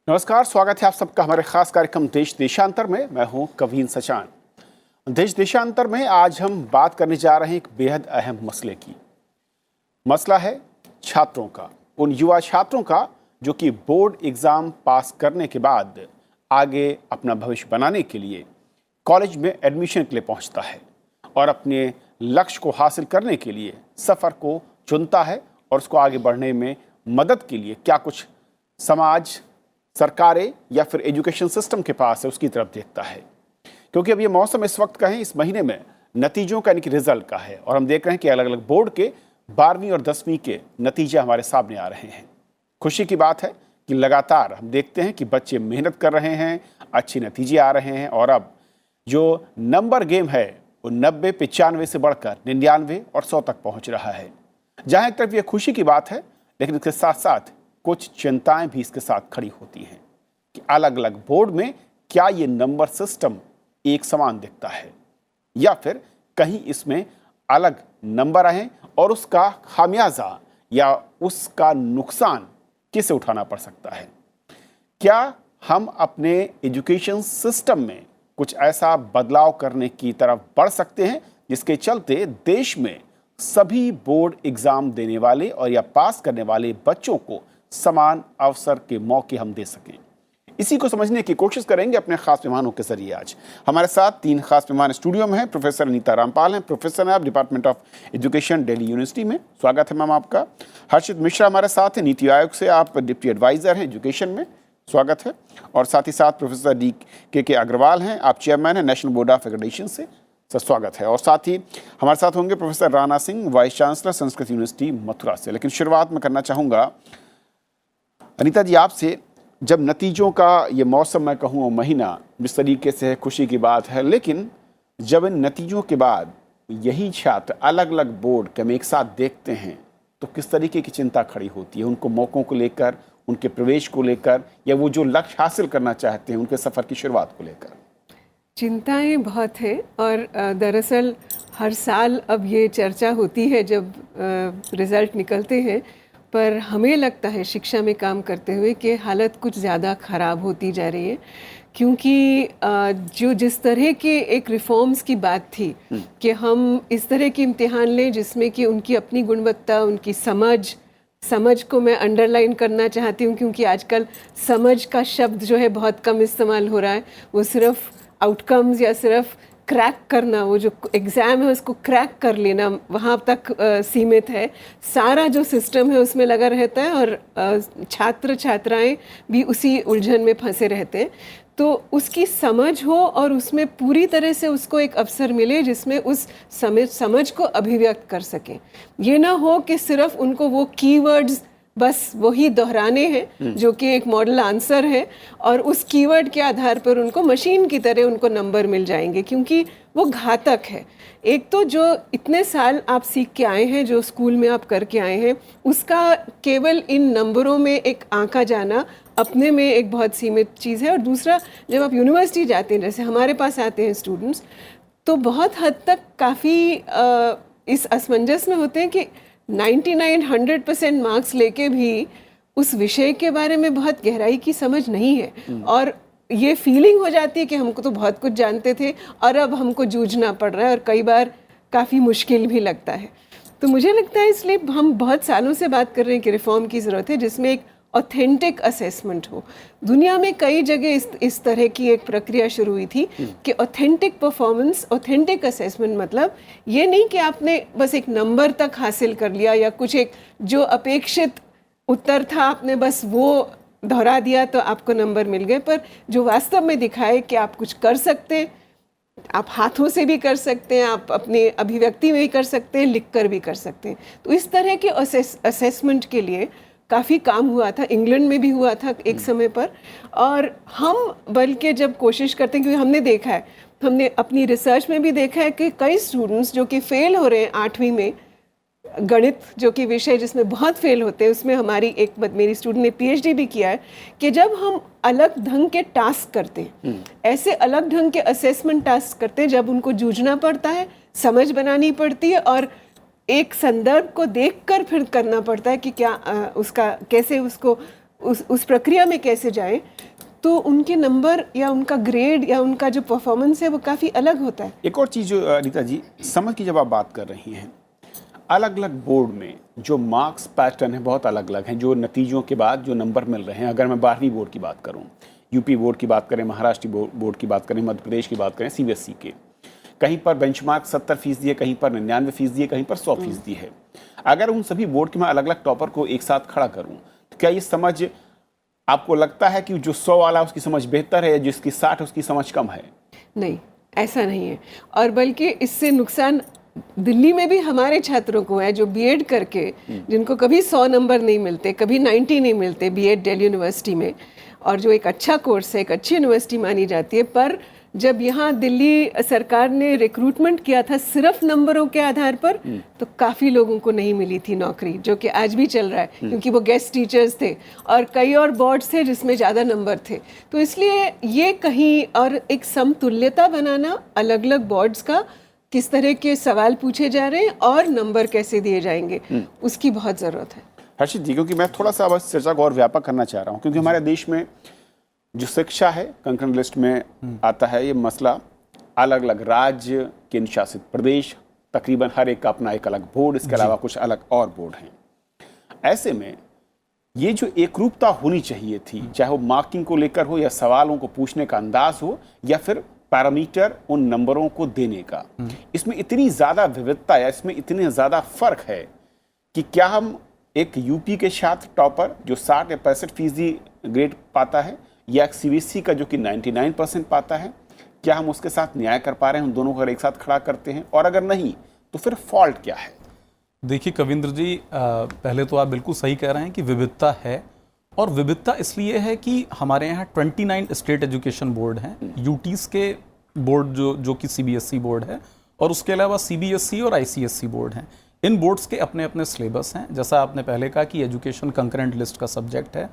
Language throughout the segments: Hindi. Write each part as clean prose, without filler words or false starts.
नमस्कार, स्वागत है आप सबका हमारे खास कार्यक्रम देश देशांतर में। मैं हूं कवीन सचान। देश देशांतर में आज हम बात करने जा रहे हैं एक बेहद अहम मसले की। मसला है छात्रों का, उन युवा छात्रों का जो कि बोर्ड एग्जाम पास करने के बाद आगे अपना भविष्य बनाने के लिए कॉलेज में एडमिशन के लिए पहुंचता है और अपने लक्ष्य को हासिल करने के लिए सफ़र को चुनता है और उसको आगे बढ़ने में मदद के लिए क्या कुछ समाज, सरकारें या फिर एजुकेशन सिस्टम के पास है, उसकी तरफ देखता है। क्योंकि अब ये मौसम इस वक्त का है, इस महीने में नतीजों का यानी कि रिजल्ट का है और हम देख रहे हैं कि अलग अलग बोर्ड के 12वीं और 10वीं के नतीजे हमारे सामने आ रहे हैं। खुशी की बात है कि लगातार हम देखते हैं कि बच्चे मेहनत कर रहे हैं, अच्छे नतीजे आ रहे हैं और अब जो नंबर गेम है वो 90, 95 से बढ़कर 99 और 100 तक पहुँच रहा है। जहाँ एक तरफ ये खुशी की बात है, लेकिन इसके साथ साथ कुछ चिंताएं भी इसके साथ खड़ी होती हैं कि अलग अलग बोर्ड में क्या ये नंबर सिस्टम एक समान दिखता है या फिर कहीं इसमें अलग नंबर आए और उसका खामियाजा या उसका नुकसान किसे उठाना पड़ सकता है। क्या हम अपने एजुकेशन सिस्टम में कुछ ऐसा बदलाव करने की तरफ बढ़ सकते हैं जिसके चलते देश में सभी बोर्ड एग्जाम देने वाले और या पास करने वाले बच्चों को समान अवसर के मौके हम दे सकें। इसी को समझने की कोशिश करेंगे अपने खास मेहमानों के जरिए। आज हमारे साथ 3 खास मेहमान स्टूडियो में हैं। प्रोफेसर अनीता रामपाल हैं, प्रोफेसर हैं आप department of education, Delhi university में। स्वागत है मैम आपका। हर्षित मिश्रा हमारे साथ हैं, नीति आयोग से आप डिप्टी एडवाइजर हैं एजुकेशन में। स्वागत है। और साथ ही साथ प्रोफेसर के अग्रवाल हैं, आप चेयरमैन हैं नेशनल बोर्ड ऑफ एक्रेडिटेशन से। सर स्वागत है। और साथ ही हमारे साथ होंगे professor Rana Singh, vice chancellor Sanskrit university Mathura से। लेकिन शुरुआत में करना चाहूँगा अनीता जी आपसे, जब नतीजों का ये मौसम मैं कहूँ और महीना जिस तरीके से है, खुशी की बात है, लेकिन जब इन नतीजों के बाद यही छात्र अलग अलग बोर्ड के हम एक साथ देखते हैं तो किस तरीके की चिंता खड़ी होती है उनको मौक़ों को लेकर, उनके प्रवेश को लेकर या वो जो लक्ष्य हासिल करना चाहते हैं उनके सफ़र की शुरुआत को लेकर? चिंताएं बहुत है और दरअसल हर साल अब ये चर्चा होती है जब रिज़ल्ट निकलते हैं, पर हमें लगता है शिक्षा में काम करते हुए कि हालत कुछ ज़्यादा ख़राब होती जा रही है। क्योंकि जो जिस तरह के एक रिफॉर्म्स की बात थी कि हम इस तरह के इम्तिहान लें जिसमें कि उनकी अपनी गुणवत्ता, उनकी समझ को मैं अंडरलाइन करना चाहती हूँ, क्योंकि आजकल समझ का शब्द जो है बहुत कम इस्तेमाल हो रहा है। वो सिर्फ आउटकम्स या सिर्फ क्रैक करना, वो जो एग्ज़ाम है उसको क्रैक कर लेना, वहाँ तक सीमित है। सारा जो सिस्टम है उसमें लगा रहता है और छात्र छात्राएं भी उसी उलझन में फंसे रहते हैं। तो उसकी समझ हो और उसमें पूरी तरह से उसको एक अवसर मिले जिसमें उस समझ को अभिव्यक्त कर सकें। ये ना हो कि सिर्फ उनको वो कीवर्ड्स बस वही दोहराने हैं जो कि एक मॉडल आंसर है और उस कीवर्ड के आधार पर उनको मशीन की तरह उनको नंबर मिल जाएंगे, क्योंकि वो घातक है। एक तो जो इतने साल आप सीख के आए हैं, जो स्कूल में आप करके आए हैं, उसका केवल इन नंबरों में एक आंका जाना अपने में एक बहुत सीमित चीज़ है। और दूसरा, जब आप यूनिवर्सिटी जाते हैं, जैसे हमारे पास आते हैं स्टूडेंट्स, तो बहुत हद तक काफ़ी इस असमंजस में होते हैं कि 99-100% मार्क्स लेके भी उस विषय के बारे में बहुत गहराई की समझ नहीं है और ये फीलिंग हो जाती है कि हमको तो बहुत कुछ जानते थे और अब हमको जूझना पड़ रहा है और कई बार काफ़ी मुश्किल भी लगता है। तो मुझे लगता है इसलिए हम बहुत सालों से बात कर रहे हैं कि रिफॉर्म की ज़रूरत है जिसमें एक ऑथेंटिक असेसमेंट हो। दुनिया में कई जगह इस तरह की एक प्रक्रिया शुरू हुई थी कि ऑथेंटिक परफॉर्मेंस, ऑथेंटिक असेसमेंट मतलब ये नहीं कि आपने बस एक नंबर तक हासिल कर लिया या कुछ एक जो अपेक्षित उत्तर था आपने बस वो दोहरा दिया तो आपको नंबर मिल गए, पर जो वास्तव में दिखाए कि आप कुछ कर सकते हैं, आप हाथों से भी कर सकते हैं, आप अपने अभिव्यक्ति में भी कर सकते हैं, लिखकर भी कर सकते हैं। तो इस तरह के असेसमेंट के लिए काफ़ी काम हुआ था, इंग्लैंड में भी हुआ था एक समय पर। और हम बल्कि जब कोशिश करते हैं, क्योंकि हमने देखा है, हमने अपनी रिसर्च में भी देखा है कि कई स्टूडेंट्स जो कि फ़ेल हो रहे हैं 8वीं में, गणित जो कि विषय जिसमें बहुत फेल होते हैं, उसमें मेरी स्टूडेंट ने पीएचडी भी किया है कि जब हम अलग ढंग के टास्क करते हैं, ऐसे अलग ढंग के असेसमेंट टास्क करते हैं जब उनको जूझना पड़ता है, समझ बनानी पड़ती है और एक संदर्भ को देखकर फिर करना पड़ता है कि क्या उसका कैसे उसको उस प्रक्रिया में कैसे जाएं, तो उनके नंबर या उनका ग्रेड या उनका जो परफॉर्मेंस है वो काफ़ी अलग होता है। एक और चीज़ जो अनीता जी, समझ की जब आप बात कर रही हैं, अलग अलग बोर्ड में जो मार्क्स पैटर्न है बहुत अलग अलग हैं, जो नतीजों के बाद जो नंबर मिल रहे हैं। अगर मैं 12वीं बोर्ड की बात करूं, यूपी बोर्ड की बात करें, महाराष्ट्र बोर्ड की बात करें, मध्य प्रदेश की बात करें, सीबीएसई के, कहीं पर बेंचमार्क 70% है, कहीं पर 99% है, कहीं पर 100% है। अगर उन सभी बोर्ड के मैं अलग अलग टॉपर को एक साथ खड़ा करूँ, तो क्या ये समझ आपको लगता है कि जो 100 वाला उसकी समझ बेहतर है, जिसकी 60 उसकी समझ कम है? नहीं, ऐसा नहीं है। और बल्कि इससे नुकसान दिल्ली में भी हमारे छात्रों को है जो बीएड करके, जिनको कभी 100 नंबर नहीं मिलते, कभी 90 नहीं मिलते बीएड दिल्ली यूनिवर्सिटी में, और जो एक अच्छा कोर्स है, एक अच्छी यूनिवर्सिटी मानी जाती है, पर जब यहाँ दिल्ली सरकार ने रिक्रूटमेंट किया था सिर्फ नंबरों के आधार पर, तो काफ़ी लोगों को नहीं मिली थी नौकरी, जो कि आज भी चल रहा है, क्योंकि वो गेस्ट टीचर्स थे और कई और बोर्ड्स थे जिसमें ज़्यादा नंबर थे। तो इसलिए ये कहीं और एक समतुल्यता बनाना, अलग अलग बोर्ड्स का किस तरह के सवाल पूछे जा रहे हैं और नंबर कैसे दिए जाएंगे, उसकी बहुत ज़रूरत है। हर्षित जी, क्योंकि मैं थोड़ा सा बस चर्चा को और व्यापक करना चाह रहा हूँ, क्योंकि हमारे देश में जो शिक्षा है कंकरेंट लिस्ट में आता है, ये मसला अलग अलग राज्य, केंद्र शासित प्रदेश, तकरीबन हर एक का अपना एक अलग बोर्ड, इसके अलावा कुछ अलग और बोर्ड हैं। ऐसे में ये जो एकरूपता होनी चाहिए थी, चाहे वो मार्किंग को लेकर हो या सवालों को पूछने का अंदाज हो या फिर पैरामीटर उन नंबरों को देने का, इसमें इतनी ज़्यादा विविधता या इसमें इतने ज़्यादा फर्क है कि क्या हम एक यूपी के छात्र टॉपर जो 60 या 65% ग्रेड पाता है, या एक सीबीएसई का जो कि 99% पाता है, क्या हम उसके साथ न्याय कर पा रहे हैं? उन दोनों को अगर एक साथ खड़ा करते हैं, और अगर नहीं तो फिर फॉल्ट क्या है? देखिए कविंद्र जी, पहले तो आप बिल्कुल सही कह रहे हैं कि विविधता है, और विविधता इसलिए है कि हमारे यहाँ 29 स्टेट एजुकेशन बोर्ड हैं, यूटीज़ के बोर्ड जो कि सीबीएसई बोर्ड है, और उसके अलावा सीबीएसई और आईसीएसई बोर्ड हैं। इन बोर्ड्स के अपने अपने सिलेबस हैं। जैसा आपने पहले कहा कि एजुकेशन कंकरेंट लिस्ट का सब्जेक्ट है,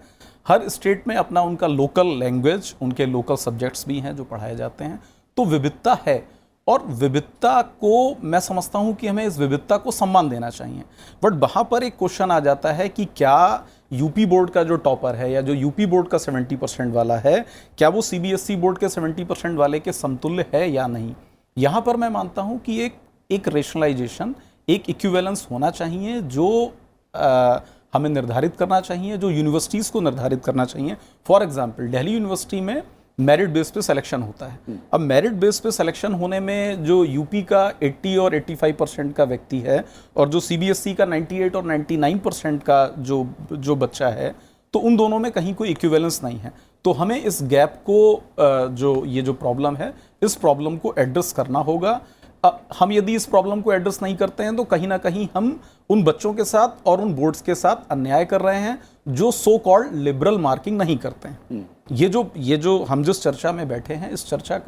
हर स्टेट में अपना उनका लोकल लैंग्वेज, उनके लोकल सब्जेक्ट्स भी हैं जो पढ़ाए जाते हैं। तो विविधता है, और विविधता को मैं समझता हूं कि हमें इस विविधता को सम्मान देना चाहिए। बट वहाँ पर एक क्वेश्चन आ जाता है कि क्या यूपी बोर्ड का जो टॉपर है या जो यूपी बोर्ड का 70% वाला है, क्या वो सीबीएसई बोर्ड के 70% वाले के समतुल्य है या नहीं। यहाँ पर मैं मानता हूँ कि एक रेशनलाइजेशन, एक इक्विवेलेंस होना चाहिए जो हमें निर्धारित करना चाहिए, जो यूनिवर्सिटीज़ को निर्धारित करना चाहिए। फॉर एग्जांपल दिल्ली यूनिवर्सिटी में मेरिट बेस पे सिलेक्शन होता है। अब मेरिट बेस पे सिलेक्शन होने में जो यूपी का 80 और 85% का व्यक्ति है, और जो सीबीएसई का 98 और 99% का जो बच्चा है, तो उन दोनों में कहीं कोई इक्विवेलेंस नहीं है। तो हमें इस गैप को, जो प्रॉब्लम है, इस प्रॉब्लम को एड्रेस करना होगा। हम यदि इस प्रॉब्लम को एड्रेस नहीं करते हैं तो कहीं ना कहीं हम उन बच्चों के साथ और उन बोर्ड्स के साथ अन्याय कर रहे हैं जो सो कॉल्ड लिबरल मार्किंग नहीं करते हैं। ये जो हम जिस चर्चा में बैठे हैं, इस चर्चा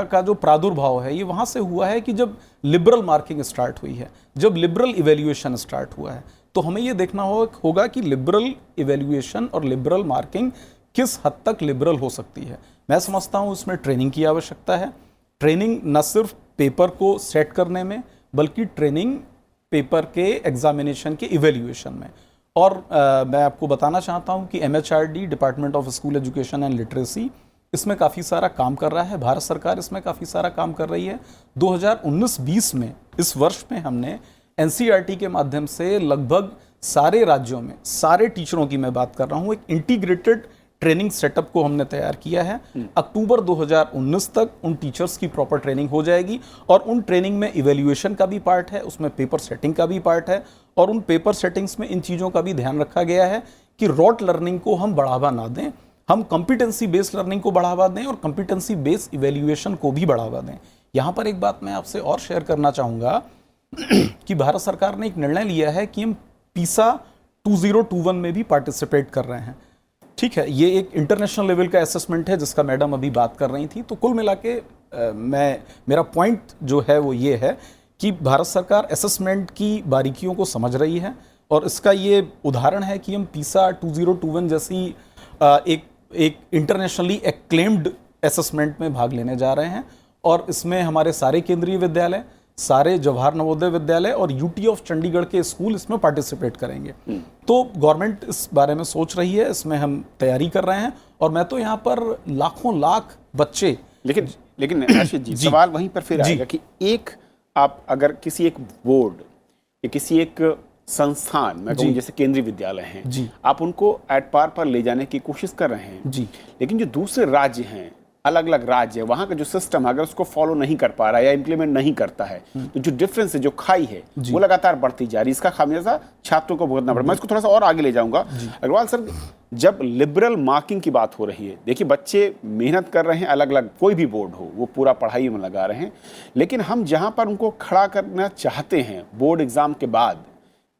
का जो प्रादुर्भाव है, ये वहाँ से हुआ है कि जब लिबरल मार्किंग स्टार्ट हुई है, जब लिबरल इवेल्युएशन स्टार्ट हुआ है। तो हमें ये देखना होगा कि लिबरल इवेल्युएशन और लिबरल मार्किंग किस हद तक लिबरल हो सकती है। मैं समझता हूँ इसमें ट्रेनिंग की आवश्यकता है। ट्रेनिंग न सिर्फ पेपर को सेट करने में, बल्कि ट्रेनिंग पेपर के एग्जामिनेशन के इवेल्युएशन में। और मैं आपको बताना चाहता हूं कि MHRD, department of school education and literacy, इसमें काफ़ी सारा काम कर रहा है। भारत सरकार इसमें काफ़ी सारा काम कर रही है। 2019-20 में, इस वर्ष में हमने NCERT के माध्यम से लगभग सारे राज्यों में, सारे टीचरों की मैं बात कर रहा हूँ, एक इंटीग्रेटेड ट्रेनिंग सेटअप को हमने तैयार किया है। अक्टूबर 2019 तक उन टीचर्स की प्रॉपर ट्रेनिंग हो जाएगी, और उन ट्रेनिंग में इवेल्युएशन का भी पार्ट है, उसमें पेपर सेटिंग का भी पार्ट है, और उन पेपर सेटिंग्स में इन चीज़ों का भी ध्यान रखा गया है कि रॉट लर्निंग को हम बढ़ावा ना दें, हम कॉम्पिटेंसी बेस्ड लर्निंग को बढ़ावा दें और कॉम्पिटेंसी बेस्ड इवेल्युएशन को भी बढ़ावा दें। यहाँ पर एक बात मैं आपसे और शेयर करना चाहूँगा कि भारत सरकार ने एक निर्णय लिया है कि हम PISA 2021 में भी पार्टिसिपेट कर रहे हैं। ठीक है, ये एक इंटरनेशनल लेवल का असेसमेंट है जिसका मैडम अभी बात कर रही थी। तो कुल मिला के मेरा पॉइंट जो है वो ये है कि भारत सरकार असेसमेंट की बारीकियों को समझ रही है, और इसका ये उदाहरण है कि हम PISA 2021 जैसी एक इंटरनेशनली एक्लेम्ड असेसमेंट में भाग लेने जा रहे हैं, और इसमें हमारे सारे केंद्रीय विद्यालय, सारे जवाहर नवोदय विद्यालय और यूटी ऑफ चंडीगढ़ के स्कूल इसमें पार्टिसिपेट करेंगे। तो गवर्नमेंट इस बारे में सोच रही है, इसमें हम तैयारी कर रहे हैं, और मैं तो यहाँ पर लाखों लाख बच्चे। लेकिन अर्षित जी, सवाल वहीं पर फिर आएगा कि एक आप अगर किसी एक बोर्ड या किसी एक संस्थान, मैं कहूँ जैसे केंद्रीय विद्यालय हैं, आप उनको एट पार पर ले जाने की कोशिश कर रहे हैं जी, लेकिन जो दूसरे राज्य हैं, अलग अलग राज्य है, वहाँ का जो सिस्टम है अगर उसको फॉलो नहीं कर पा रहा है या इम्प्लीमेंट नहीं करता है, तो जो डिफरेंस है, जो खाई है, वो लगातार बढ़ती जा रही है। इसका खामियाजा छात्रों को भुगतना पड़ा। मैं इसको थोड़ा सा और आगे ले जाऊंगा। अग्रवाल सर, जब लिबरल मार्किंग की बात हो रही है, देखिए बच्चे मेहनत कर रहे हैं, अलग अलग कोई भी बोर्ड हो, वो पूरा पढ़ाई में लगा रहे हैं, लेकिन हम जहाँ पर उनको खड़ा करना चाहते हैं बोर्ड एग्जाम के बाद,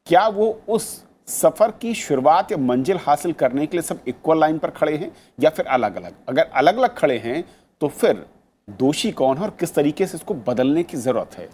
क्या वो उस सफर की शुरुआत या मंजिल हासिल करने के लिए सब इक्वल लाइन पर खड़े हैं या फिर अलग अलग? अगर अलग अलग खड़े हैं तो फिर दोषी कौन है और किस तरीके से इसको बदलने की जरूरत है?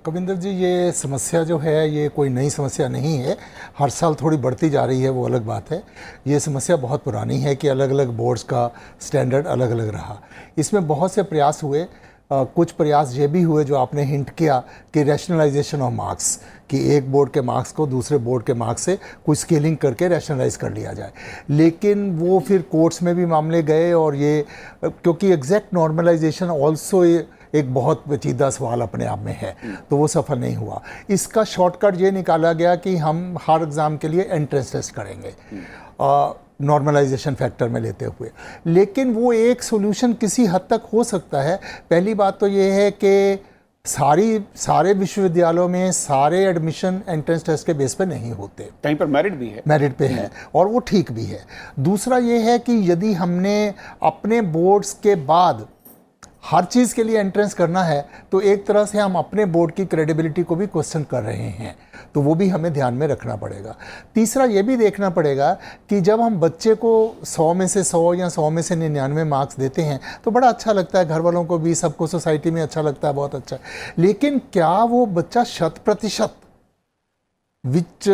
कविंदर जी, ये समस्या जो है ये कोई नई समस्या नहीं है, हर साल थोड़ी बढ़ती जा रही है, वो अलग बात है। ये समस्या बहुत पुरानी है कि अलग अलग बोर्ड्स का स्टैंडर्ड अलग अलग रहा। इसमें बहुत से प्रयास हुए, कुछ प्रयास ये भी हुए जो आपने हिंट किया कि रैशनलाइजेशन ऑफ मार्क्स, कि एक बोर्ड के मार्क्स को दूसरे बोर्ड के मार्क्स से कुछ स्केलिंग करके रैशनलाइज कर लिया जाए, लेकिन वो फिर कोर्ट्स में भी मामले गए, और ये क्योंकि एग्जैक्ट नॉर्मलाइजेशन ऑल्सो एक बहुत पेचीदा सवाल अपने आप में है, तो वो सफल नहीं हुआ। इसका शॉर्टकट ये निकाला गया कि हम हर एग्ज़ाम के लिए एंट्रेंस टेस्ट करेंगे नॉर्मलाइजेशन फैक्टर में लेते हुए, लेकिन वो एक सोल्यूशन किसी हद तक हो सकता है। पहली बात तो ये है कि सारे विश्वविद्यालयों में सारे एडमिशन एंट्रेंस टेस्ट के बेस पे नहीं होते, कहीं पर मेरिट भी है, मेरिट पे है, और वो ठीक भी है। दूसरा ये है कि यदि हमने अपने बोर्ड्स के बाद हर चीज़ के लिए एंट्रेंस करना है, तो एक तरह से हम अपने बोर्ड की क्रेडिबिलिटी को भी क्वेश्चन कर रहे हैं, तो वो भी हमें ध्यान में रखना पड़ेगा। तीसरा ये भी देखना पड़ेगा कि जब हम बच्चे को 100 में से 100 या 100 में से 99 मार्क्स देते हैं तो बड़ा अच्छा लगता है, घर वालों को भी, सबको सोसाइटी में अच्छा लगता है, बहुत अच्छा, लेकिन क्या वो बच्चा 100%, which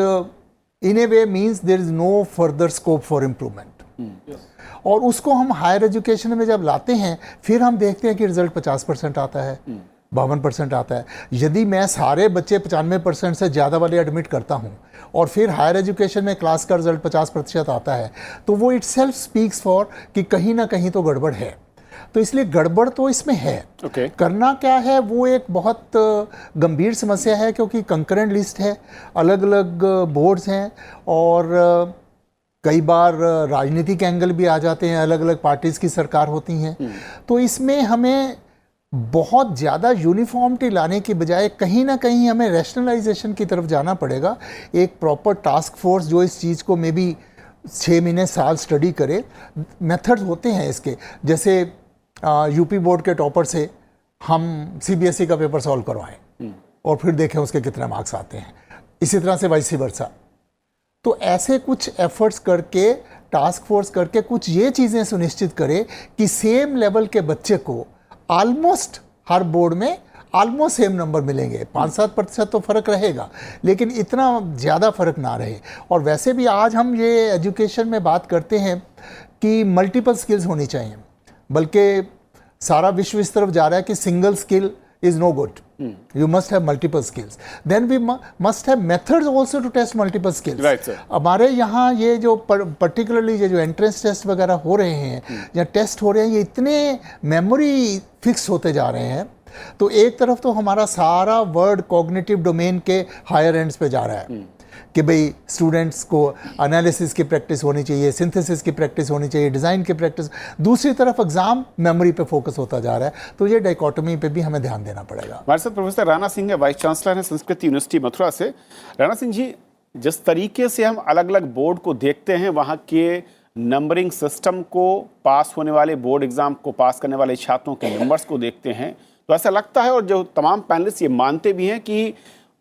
in a way means there is no further scope for improvement, और उसको हम हायर एजुकेशन में जब लाते हैं फिर हम देखते हैं कि रिजल्ट 50% आता है, 52% आता है। यदि मैं सारे बच्चे 95% से ज़्यादा वाले एडमिट करता हूं और फिर हायर एजुकेशन में क्लास का रिजल्ट 50% आता है, तो वो इटसेल्फ स्पीक्स फॉर कि कहीं ना कहीं तो गड़बड़ है। तो इसलिए गड़बड़ तो इसमें है। करना क्या है, वो एक बहुत गंभीर समस्या है, क्योंकि कंकरेंट लिस्ट है, अलग अलग बोर्ड्स हैं, और कई बार राजनीतिक एंगल भी आ जाते हैं, अलग अलग पार्टीज़ की सरकार होती हैं। तो इसमें हमें बहुत ज़्यादा यूनिफॉर्मिटी लाने की बजाय कहीं ना कहीं हमें रैशनलाइजेशन की तरफ जाना पड़ेगा। एक प्रॉपर टास्क फोर्स जो इस चीज़ को मे बी 6 महीने साल स्टडी करे। मेथड्स होते हैं इसके, जैसे यूपी बोर्ड के टॉपर से हम सीबीएसई का पेपर सॉल्व करवाएं और फिर देखें उसके कितने मार्क्स आते हैं, इसी तरह से वाइस वर्सा। तो ऐसे कुछ एफर्ट्स करके, टास्क फोर्स करके कुछ ये चीज़ें सुनिश्चित करें कि सेम लेवल के बच्चे को ऑलमोस्ट हर बोर्ड में ऑलमोस्ट सेम नंबर मिलेंगे। 5-7% तो फ़र्क रहेगा, लेकिन इतना ज़्यादा फ़र्क ना रहे। और वैसे भी आज हम ये एजुकेशन में बात करते हैं कि मल्टीपल स्किल्स होनी चाहिए, बल्कि सारा विश्व इस तरफ जा रहा है कि single skill is no good. You must have multiple skills. Then we must have methods also to test multiple skills. Right, sir. हमारे यहाँ ये जो particularly ये जो एंट्रेंस टेस्ट वगैरह हो रहे हैं या टेस्ट हो रहे हैं, ये इतने मेमोरी फिक्स होते जा रहे हैं, तो एक तरफ तो हमारा सारा वर्ड कॉग्निटिव डोमेन के हायर एंड्स पे जा रहा है कि भाई स्टूडेंट्स को एनालिसिस की प्रैक्टिस होनी चाहिए, सिंथेसिस की प्रैक्टिस होनी चाहिए, डिज़ाइन की प्रैक्टिस। दूसरी तरफ एग्जाम मेमोरी पे फोकस होता जा रहा है, तो ये डाइकोटमी पे भी हमें ध्यान देना पड़ेगा। हमारे साथ प्रोफेसर राणा सिंह है, वाइस चांसलर हैं संस्कृत यूनिवर्सिटी मथुरा से। राणा सिंह जी, जिस तरीके से हम अलग अलग बोर्ड को देखते हैं, वहाँ के नंबरिंग सिस्टम को, पास होने वाले बोर्ड एग्जाम को पास करने वाले छात्रों के नंबर्स को देखते हैं, तो ऐसा लगता है, और जो तमाम पैनलिस्ट ये मानते भी हैं कि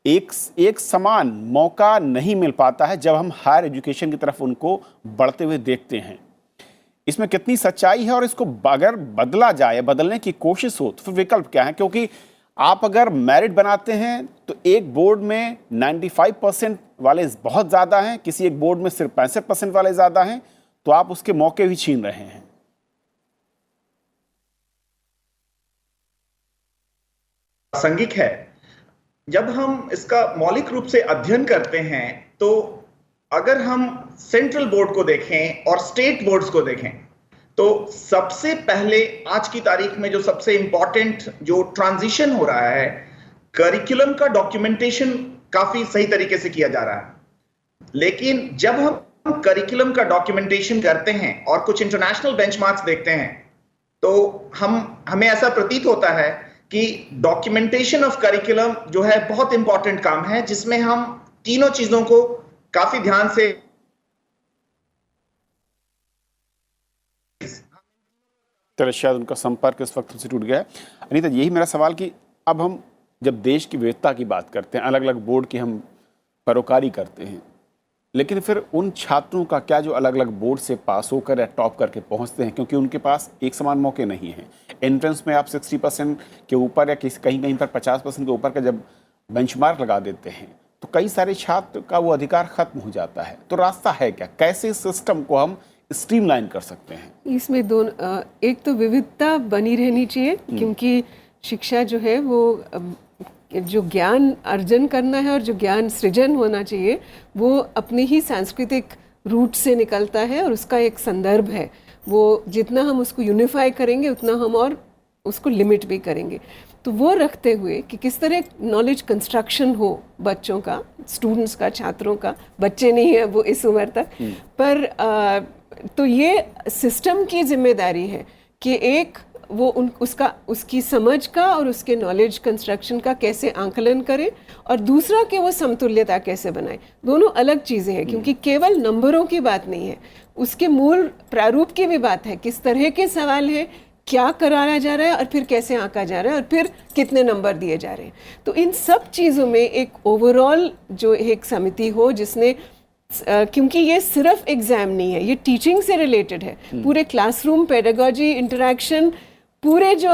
एक समान मौका नहीं मिल पाता है जब हम हायर एजुकेशन की तरफ उनको बढ़ते हुए देखते हैं। इसमें कितनी सच्चाई है, और इसको अगर बदला जाए, बदलने की कोशिश हो, तो फिर विकल्प क्या है? क्योंकि आप अगर मेरिट बनाते हैं तो एक बोर्ड में 95% वाले बहुत ज़्यादा हैं, किसी एक बोर्ड में सिर्फ 65% वाले ज़्यादा हैं, तो आप उसके मौके भी छीन रहे हैं। प्रासंगिक है, जब हम इसका मौलिक रूप से अध्ययन करते हैं तो अगर हम सेंट्रल बोर्ड को देखें और स्टेट बोर्ड्स को देखें तो सबसे पहले आज की तारीख में जो सबसे इंपॉर्टेंट जो ट्रांजिशन हो रहा है, करिकुलम का डॉक्यूमेंटेशन काफी सही तरीके से किया जा रहा है। लेकिन जब हम करिकुलम का डॉक्यूमेंटेशन करते हैं और कुछ इंटरनेशनल बेंचमार्क्स देखते हैं तो हमें ऐसा प्रतीत होता है कि डॉक्यूमेंटेशन ऑफ करिकुलम जो है बहुत इंपॉर्टेंट काम है, जिसमें हम तीनों चीजों को काफी ध्यान से शायद उनका संपर्क इस वक्त से टूट गया है। अनीता, यही मेरा सवाल कि अब हम जब देश की विविधता की बात करते हैं, अलग अलग बोर्ड की हम परोकारी करते हैं, लेकिन फिर उन छात्रों का क्या जो अलग अलग बोर्ड से पास होकर या टॉप करके पहुंचते हैं, क्योंकि उनके पास एक समान मौके नहीं हैं। एंट्रेंस में आप 60% के ऊपर या कहीं कहीं पर 50% के ऊपर का जब बेंचमार्क लगा देते हैं तो कई सारे छात्र का वो अधिकार खत्म हो जाता है। तो रास्ता है क्या, कैसे इस सिस्टम को हम स्ट्रीमलाइन कर सकते हैं? इसमें दोनों, एक तो विविधता बनी रहनी चाहिए, क्योंकि शिक्षा जो है वो जो ज्ञान अर्जन करना है और जो ज्ञान सृजन होना चाहिए वो अपने ही सांस्कृतिक रूट से निकलता है और उसका एक संदर्भ है। वो जितना हम उसको यूनिफाई करेंगे उतना हम और उसको लिमिट भी करेंगे। तो वो रखते हुए कि किस तरह नॉलेज कंस्ट्रक्शन हो बच्चों का, स्टूडेंट्स का, छात्रों का, बच्चे नहीं है वो इस उम्र तक, पर तो ये सिस्टम की जिम्मेदारी है कि एक वो उसकी समझ का और उसके नॉलेज कंस्ट्रक्शन का कैसे आंकलन करे, और दूसरा कि वो समतुल्यता कैसे बनाए। दोनों अलग चीज़ें हैं, क्योंकि केवल नंबरों की बात नहीं है, उसके मूल प्रारूप की भी बात है। किस तरह के सवाल है, क्या कराया जा रहा है और फिर कैसे आंका जा रहा है और फिर कितने नंबर दिए जा रहे हैं। तो इन सब चीज़ों में एक ओवरऑल जो एक समिति हो जिसने, क्योंकि ये सिर्फ एग्जाम नहीं है, ये टीचिंग से रिलेटेड है। पूरे क्लासरूम पेडागॉजी इंटरेक्शन, पूरे जो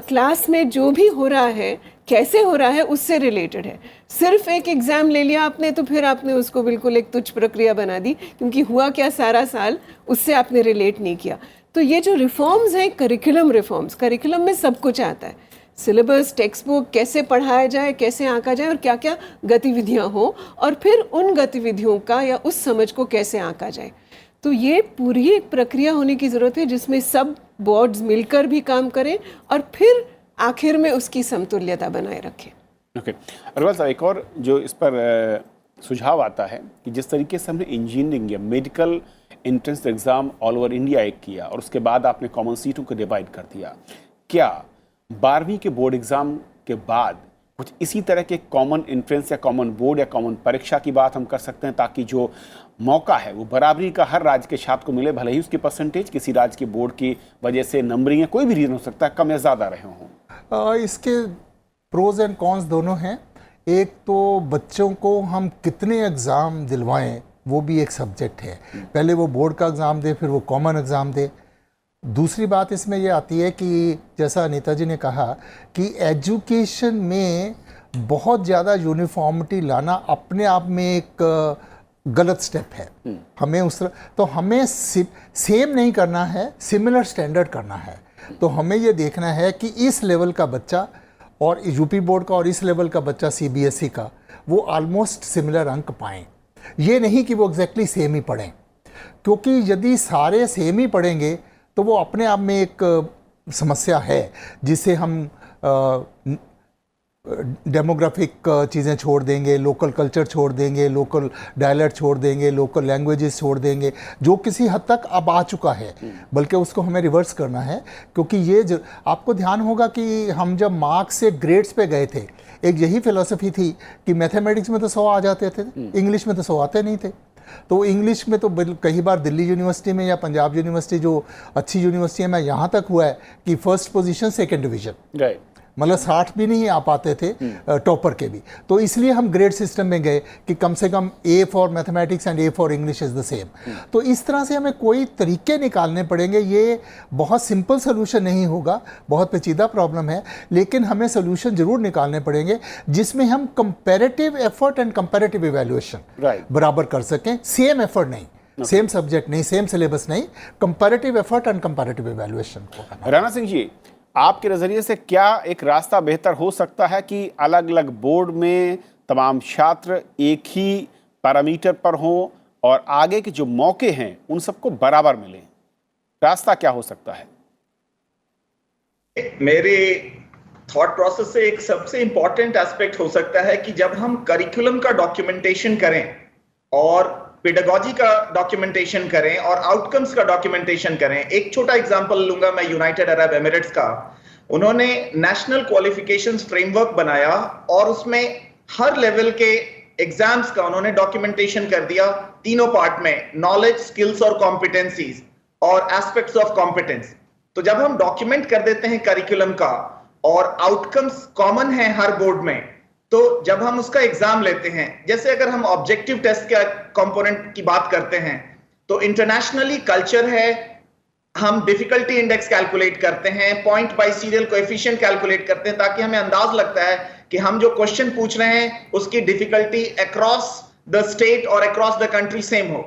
क्लास में जो भी हो रहा है, कैसे हो रहा है, उससे रिलेटेड है। सिर्फ एक एग्जाम ले लिया आपने तो फिर आपने उसको बिल्कुल एक तुच्छ प्रक्रिया बना दी, क्योंकि हुआ क्या सारा साल उससे आपने रिलेट नहीं किया। तो ये जो रिफॉर्म्स हैं, करिकुलम रिफॉर्म्स, करिकुलम में सब कुछ आता है, सिलेबस, टेक्स्ट बुक, कैसे पढ़ाया जाए, कैसे आंका जाए और क्या क्या गतिविधियां हो, और फिर उन गतिविधियों का या उस समझ को कैसे आंका जाए। तो ये पूरी एक प्रक्रिया होने की ज़रूरत है जिसमें सब बोर्ड्स मिलकर भी काम करें और फिर आखिर में उसकी समतुल्यता बनाए रखें। ओके, अग्रवाल साहब, एक और जो इस पर सुझाव आता है कि जिस तरीके से हमने इंजीनियरिंग या medical entrance exam all over India एक किया और उसके बाद आपने कॉमन सीटों को डिवाइड कर दिया, क्या 12वीं के बोर्ड एग्ज़ाम के बाद कुछ इसी तरह के कॉमन एंट्रेंस या कॉमन बोर्ड या कॉमन परीक्षा की बात हम कर सकते हैं, ताकि जो मौका है वो बराबरी का हर राज्य के छात्र को मिले, भले ही उसकी परसेंटेज किसी राज्य के बोर्ड की वजह से, नंबरिंग या कोई भी रीज़न हो सकता है, कम या ज़्यादा रहे हों? इसके प्रोज एंड कॉन्स दोनों हैं। एक तो बच्चों को हम कितने एग्ज़ाम दिलवाएं वो भी एक सब्जेक्ट है। पहले वो बोर्ड का एग्ज़ाम दे, फिर वो कॉमन एग्ज़ाम दे। दूसरी बात इसमें ये आती है कि जैसा अनीता जी ने कहा कि एजुकेशन में बहुत ज़्यादा यूनिफॉर्मिटी लाना अपने आप में एक गलत स्टेप है। हमें तो हमें सेम नहीं करना है, सिमिलर स्टैंडर्ड करना है। तो हमें ये देखना है कि इस लेवल का बच्चा और यूपी बोर्ड का और इस लेवल का बच्चा सीबीएसई का वो ऑलमोस्ट सिमिलर अंक पाएँ। ये नहीं कि वो एग्जैक्टली सेम ही पढ़ें, क्योंकि यदि सारे सेम ही पढ़ेंगे तो वो अपने आप में एक समस्या है, जिसे हम डेमोग्राफिक चीज़ें छोड़ देंगे, लोकल कल्चर छोड़ देंगे, लोकल डायलेक्ट छोड़ देंगे, लोकल लैंग्वेजेस छोड़ देंगे, जो किसी हद तक अब आ चुका है। बल्कि उसको हमें रिवर्स करना है, क्योंकि ये आपको ध्यान होगा कि हम जब मार्क्स से ग्रेड्स पे गए थे, एक यही फिलॉसफी थी कि मैथमेटिक्स में तो 100 आ जाते थे, इंग्लिश में तो 100 आते नहीं थे। तो इंग्लिश में तो कई बार दिल्ली यूनिवर्सिटी में या पंजाब यूनिवर्सिटी जो अच्छी यूनिवर्सिटी है, मैं यहाँ तक हुआ है कि first position second division, right, मतलब 60 भी नहीं आ पाते थे टॉपर के भी। तो इसलिए हम ग्रेड सिस्टम में गए कि कम से कम A for mathematics and A for English is the same. तो इस तरह से हमें कोई तरीके निकालने पड़ेंगे। ये बहुत सिंपल सोल्यूशन नहीं होगा, बहुत पेचीदा प्रॉब्लम है, लेकिन हमें सोल्यूशन जरूर निकालने पड़ेंगे जिसमें हम comparative effort and comparative evaluation बराबर कर सकें। सेम एफर्ट नहीं, सेम सब्जेक्ट नहीं, सेम सिलेबस नहीं, comparative effort and comparative evaluation को। राणा सिंह जी, आपके नज़रिए से क्या एक रास्ता बेहतर हो सकता है कि अलग अलग बोर्ड में तमाम छात्र एक ही पैरामीटर पर हों और आगे के जो मौके हैं उन सबको बराबर मिलें? रास्ता क्या हो सकता है? मेरे थॉट प्रोसेस से एक सबसे इंपॉर्टेंट एस्पेक्ट हो सकता है कि जब हम करिकुलम का डॉक्यूमेंटेशन करें और पेडागोजी का डॉक्यूमेंटेशन करें और आउटकम्स का डॉक्यूमेंटेशन करें। एक छोटा एग्जांपल लूंगा मैं यूनाइटेड अरब एमिरेट्स का। उन्होंने नेशनल क्वालिफिकेशंस फ्रेमवर्क बनाया और उसमें हर लेवल के एग्जाम्स का उन्होंने डॉक्यूमेंटेशन कर दिया तीनों पार्ट में, नॉलेज, स्किल्स और कॉम्पिटेंसीज और एस्पेक्ट्स ऑफ कॉम्पिटेंस। तो जब हम डॉक्यूमेंट कर देते हैं करिकुलम का और आउटकम्स कॉमन है हर बोर्ड में, तो जब हम उसका एग्जाम लेते हैं, जैसे अगर हम ऑब्जेक्टिव टेस्ट के कंपोनेंट की बात करते हैं तो इंटरनेशनली कल्चर है, हम डिफिकल्टी इंडेक्स कैलकुलेट करते हैं, point by serial coefficient calculate करते हैं ताकि हमें अंदाज लगता है कि हम जो क्वेश्चन पूछ रहे हैं उसकी डिफिकल्टी अक्रॉस द स्टेट और अक्रॉस द कंट्री सेम हो।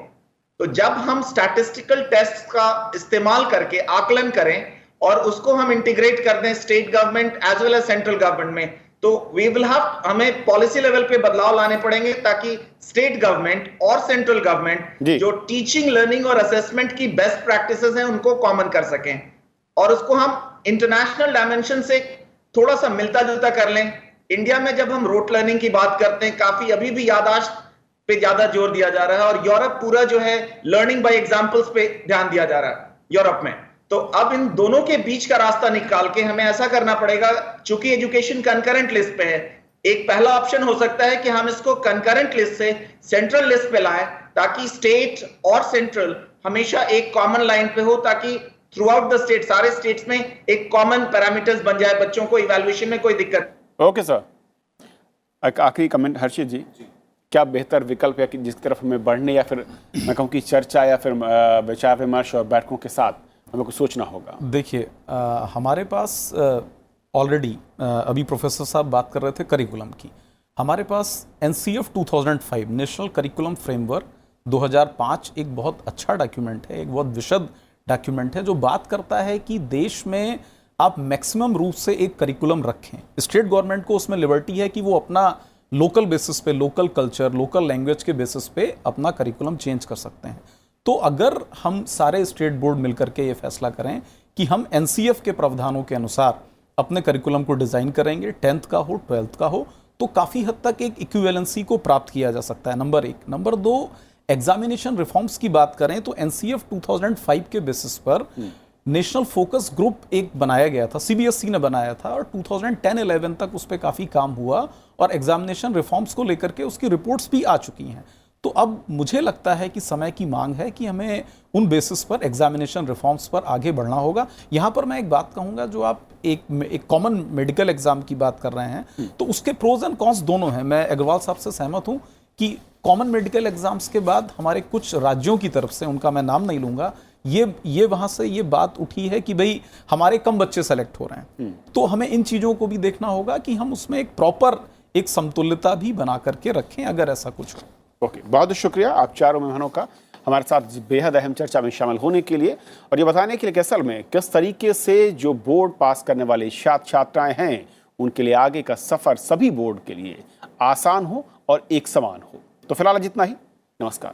तो जब हम स्टैटिस्टिकल टेस्ट का इस्तेमाल करके आकलन करें और उसको हम इंटीग्रेट कर दें state government as well as central government में, तो वी विल हैव, हमें पॉलिसी लेवल पे बदलाव लाने पड़ेंगे ताकि स्टेट गवर्नमेंट और सेंट्रल गवर्नमेंट जो टीचिंग, लर्निंग और असेसमेंट की बेस्ट प्रैक्टिसेस हैं उनको कॉमन कर सकें और उसको हम इंटरनेशनल डायमेंशन से थोड़ा सा मिलता जुलता कर लें। इंडिया में जब हम रोट लर्निंग की बात करते हैं, काफी अभी भी याददाश्त पे ज्यादा जोर दिया जा रहा है और यूरोप पूरा जो है लर्निंग बाय एग्जांपल्स पे ध्यान दिया जा रहा है यूरोप में। तो अब इन दोनों के बीच का रास्ता निकाल के हमें ऐसा करना पड़ेगा, चूंकि एजुकेशन कंकरेंट लिस्ट पे है, एक पहला ऑप्शन हो सकता है कि हम इसको कंकरेंट लिस्ट से सेंट्रल लिस्ट पे लाएं ताकि स्टेट और सेंट्रल हमेशा एक कॉमन लाइन पे हो, ताकि थ्रू आउट द स्टेट, सारे स्टेट्स में एक कॉमन पैरामीटर्स बन जाए, बच्चों को इवैल्यूएशन में कोई दिक्कत। ओके सर, एक आखिरी कमेंट हर्षित जी, क्या बेहतर विकल्प है कि जिसकी तरफ हमें बढ़ने या फिर मैं कहूँ कि चर्चा या फिर विचार विमर्श और बैठकों के साथ हमें कुछ सोचना होगा? देखिए, हमारे पास ऑलरेडी अभी प्रोफेसर साहब बात कर रहे थे करिकुलम की। हमारे पास NCF 2005 नेशनल करिकुलम फ्रेमवर्क 2005 एक बहुत अच्छा डॉक्यूमेंट है, एक बहुत विशद डॉक्यूमेंट है जो बात करता है कि देश में आप मैक्सिमम रूप से एक करिकुलम रखें। स्टेट गवर्नमेंट को उसमें लिबर्टी है कि वो अपना लोकल बेसिस पे, लोकल कल्चर, लोकल लैंग्वेज के बेसिस पे अपना करिकुलम चेंज कर सकते हैं। तो अगर हम सारे स्टेट बोर्ड मिलकर के ये फैसला करें कि हम NCF के प्रावधानों के अनुसार अपने करिकुलम को डिज़ाइन करेंगे, 10th का हो, 12th का हो, तो काफ़ी हद तक एक इक्विवेलेंसी को प्राप्त किया जा सकता है, नंबर 1। नंबर 2, एग्जामिनेशन रिफॉर्म्स की बात करें तो NCF 2005 के बेसिस पर नेशनल फोकस ग्रुप एक बनाया गया था, CBSE ने बनाया था और 2010-11 तक उस पर काफ़ी काम हुआ और एग्जामिनेशन रिफॉर्म्स को लेकर के उसकी रिपोर्ट्स भी आ चुकी हैं। तो अब मुझे लगता है कि समय की मांग है कि हमें उन बेसिस पर एग्जामिनेशन रिफॉर्म्स पर आगे बढ़ना होगा। यहाँ पर मैं एक बात कहूँगा, जो आप एक कॉमन मेडिकल एग्जाम की बात कर रहे हैं तो उसके प्रोज एंड कॉन्स दोनों हैं। मैं अग्रवाल साहब से सहमत हूँ कि कॉमन मेडिकल एग्जाम्स के बाद हमारे कुछ राज्यों की तरफ से, उनका मैं नाम नहीं लूँगा, ये वहाँ से ये बात उठी है कि भाई हमारे कम बच्चे सेलेक्ट हो रहे हैं। तो हमें इन चीज़ों को भी देखना होगा कि हम उसमें एक प्रॉपर एक समतुल्यता भी बना करके रखें अगर ऐसा कुछ हो। ओके, बहुत शुक्रिया आप चारों मेहमानों का हमारे साथ बेहद अहम चर्चा में शामिल होने के लिए और ये बताने के लिए कि असल में किस तरीके से जो बोर्ड पास करने वाले छात्र छात्राएं हैं उनके लिए आगे का सफ़र सभी बोर्ड के लिए आसान हो और एक समान हो। तो फिलहाल जितना ही, नमस्कार।